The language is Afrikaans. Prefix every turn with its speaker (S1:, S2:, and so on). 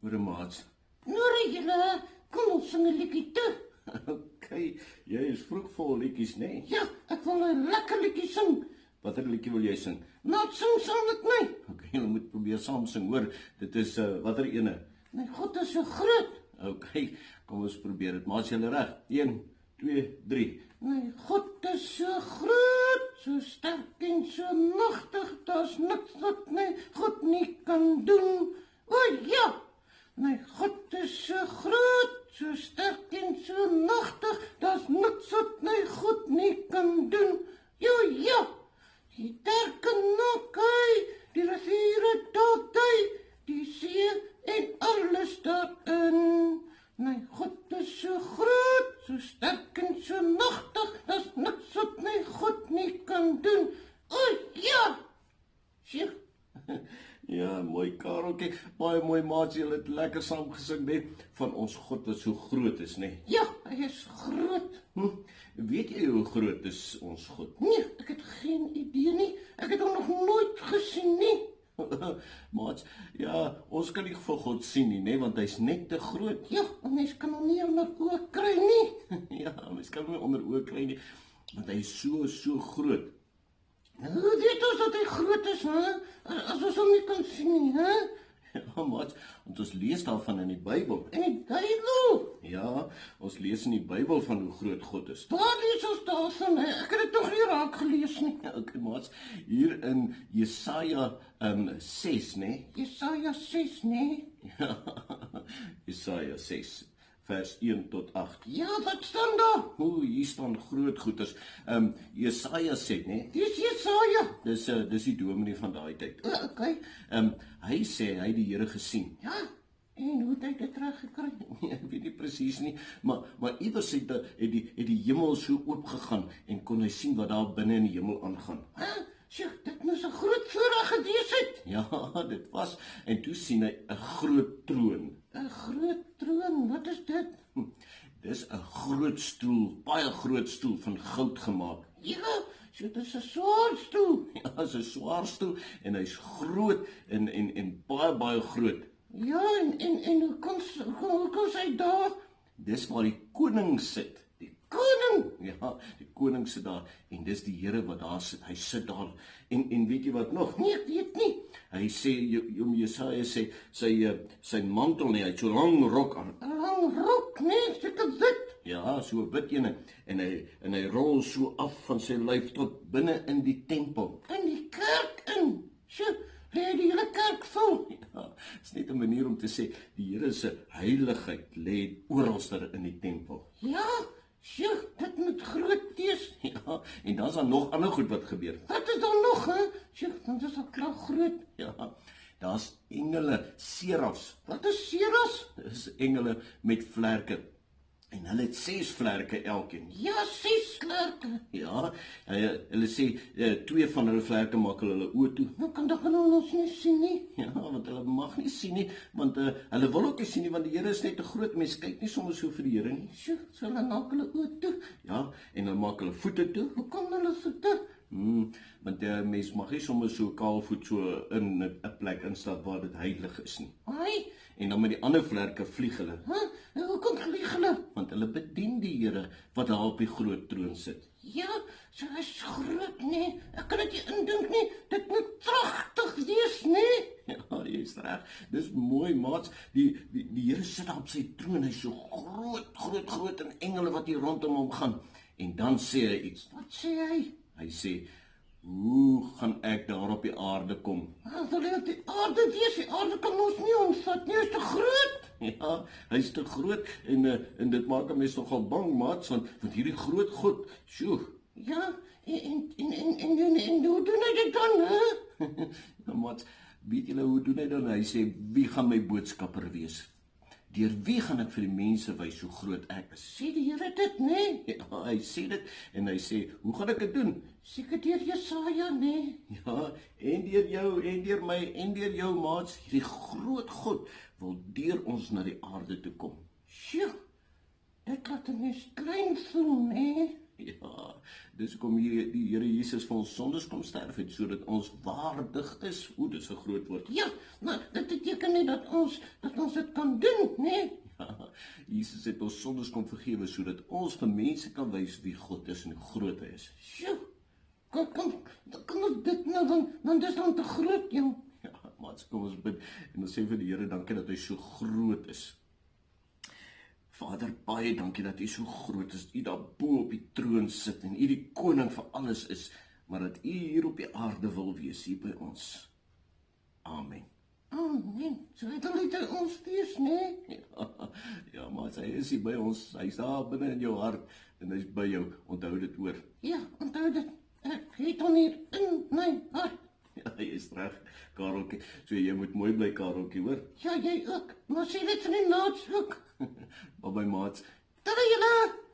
S1: Hoor maats.
S2: Nou julle, kom ons sing 'n liedjie toe.
S1: Okay, jy is vroeg vol liedjies, nee?
S2: Ja, ek wil 'n lekker liedjie sing.
S1: Watter liedjie wil jy sing?
S2: Laat sing saam met my.
S1: Okay, jy moet probeer saam sing, hoor. Dit is watter ene?
S2: My God is so groot.
S1: Okay, kom ons probeer dit. Maats, julle reg? 1, 2, 3.
S2: My God is so groot, so sterk en so magtig, daar's niks wat my God nie kan doen. O ja, my God is so groot, so sterk en so magtig, daar's niks wat my God nie kan doen. Ja, die terke nakai, die riviere daai, die see en alles daarin. My God is so groot, so sterk en so magtig, daar's niks wat my God nie kan doen. O ja! Sjoe.
S1: Ja, mooi Kareltjie. Baie mooi maats, julle het lekker saam gesing, nee? Van ons God wat so groot is, nee?
S2: Ja, hy is groot.
S1: Weet jy hoe groot is ons God?
S2: Nee, ek het geen idee nie. Ek het hom nog nooit gesien nie.
S1: Maats, ja, ons kan nie vir God sien nie, nee, want hy's net te groot.
S2: Ja, 'n mens kan hom nie onder oë kry nie.
S1: Ja, mens kan hom nie onder oë kry nie, want hy is so groot.
S2: Hoe weet ons dat hy groot is, hè? As ons hom nie kan sien nie, hè?
S1: Ja, maats, want ons lees daarvan in die Bybel.
S2: En die Bybel,
S1: Ja, ons lees in die Bybel van hoe groot God is.
S2: waar lees ons daarvan, hè? Ek het dit nog nie raak gelees nie.
S1: Ja, okay, maats, hier in Jesaja 6, nee?
S2: Jesaja 6, nee?
S1: Ja, Jesaja 6, vers 1 tot 8.
S2: Ja, wat staan daar?
S1: Hier staan groot goeders. Jesaja sê, nee?
S2: Dis Jesaja.
S1: Dis die dominee van daai tyd.
S2: Okay.
S1: Hy sê hy het die Here gesien.
S2: Ja, en hoe het hy dit teruggekry?
S1: Ek weet nie presies nie, maar iewers het die hemel so oopgegaan en kon hy sien wat daar binne in die hemel aangaan.
S2: Sjoe, dit moes 'n groot voorreg gewees het.
S1: Ja, dit was. En toe sien hy 'n groot troon.
S2: 'n Groot troon, wat is dit?
S1: Dis 'n groot stoel, baie groot stoel van goud gemaak.
S2: Ja, so dit is 'n swaar stoel.
S1: Ja, dis 'n swaar stoel en hy's groot en baie groot.
S2: Ja, en hoe kom sy daar?
S1: Dis waar die koning sit. Die
S2: Koning.
S1: Ja, die koning sit daar en dis die Here wat daar sit. Hy sit daar en weet jy wat nog?
S2: Nee, ek weet nie.
S1: Hy sê Jesaja sê sy mantel nie, hy het so 'n lang rok aan.
S2: 'n Lang rok, nee, seker wit.
S1: Ja, so 'n wit een en hy rol so af van sy lyf tot binne in die tempel.
S2: In die kerk in. Sjoe, lê die hele kerk vol.
S1: Ja, is net 'n manier om te sê die Here se heiligheid lê oralster in die tempel.
S2: Ja, sjoe, dit moet groot wees.
S1: Ja, en dan's daar nog ander goed wat gebeur.
S2: Wat is daar nog, hè? Sjoe, dit is al klaar groot.
S1: Ja, daar's engele, serafs.
S2: Wat is seras?
S1: Dis engele met vlerke. En hulle het 6 vlerke elkeen.
S2: Ja, 6 klerke.
S1: Ja, hulle sê 2 van hulle vlerke maak hulle oë toe.
S2: Nou kan dat ons nie sien nie.
S1: Ja, want hulle mag nie sien nie, want hulle wil ook nie sien nie, want die Here is net te groot. Mense kyk nie sommer so vir die Here nie.
S2: Sjoe, so hulle maak hulle oë toe.
S1: Ja, en hulle maak hulle voete toe.
S2: Hoe kom hulle voete?
S1: Want mens mag nie sommer so kaalvoet so in 'n plek instap waar dit heilig is nie.
S2: Ai,
S1: En dan met die ander vlerke vlieg hulle,
S2: hoekom vlieg hulle?
S1: want hulle bedien die Here wat daar op die groot troon sit.
S2: Ja, so is groot, nee. Ek kan dit nie indink nie. Dit moet pragtig wees, nee.
S1: Ja, jy's reg. Dis mooi, maats. Die Here sit daar op sy troon. Hy's so groot en engele wat hier rondom hom gaan. En dan sê hy iets.
S2: Wat sê hy?
S1: Hy sê, "Hoe gaan ek daar op die aarde kom?"
S2: Wil hy op die aarde wees? Die aarde kan ons nie omvat nie, is te groot.
S1: Ja, hy's te groot en dit maak 'n mens nogal bang, maats, want hierdie groot God, sjoe.
S2: Ja, en hoe doen hy dit dan, hè?
S1: Ja, maats, weet julle hoe doen hy dan? Hy sê, "Wie gaan my boodskapper wees? Deur wie gaan ek vir die mense wys hoe groot ek is?"
S2: Sê die Here dit, nee.
S1: Ja, hy sê dit en hy sê, "Hoe gaan ek dit doen?"
S2: Seker deur Jesaja, nee.
S1: Ja, en deur jou en deur my en deur jou, maats, hierdie groot God wil deur ons na die aarde toe kom.
S2: Sjoe, dit laat 'n mens klein voel, nee.
S1: Ja, dis hoekom hier die Here Jesus vir ons sondes kom sterf het sodat ons waardig is. Dis 'n groot woord.
S2: Ja, maar dit beteken nie dat ons ons dit kan doen, né?
S1: Jesus het ons sondes kom vergewe sodat ons vir mense kan wys wie God is en hoe groot hy is.
S2: Sjoe, kan ons dit nou, dan dis dan te groot, jong.
S1: Ja, maar kom ons bid en ons sê vir die Here dankie dat hy so groot is. Vader, baie dankie dat U so groot is, U daar bo op die troon sit en U die koning vir alles is, maar dat U hier op die aarde wil wees, hier by ons. Amen.
S2: Amen. So het hy ons wees, né?
S1: Ja, maar hy is hier by ons, hy's daar binne in jou hart en hy's by jou, onthou dit hoor.
S2: Ja, onthou dit. Ek het hom hier in my hart.
S1: Ja, jy is reg, Kareltjie. So jy moet mooi bly, Kareltjie, hoor.
S2: Ja, jy ook. Maar sê dit vir die naats ook.
S1: Bye-bye, maats.
S2: Tot julle.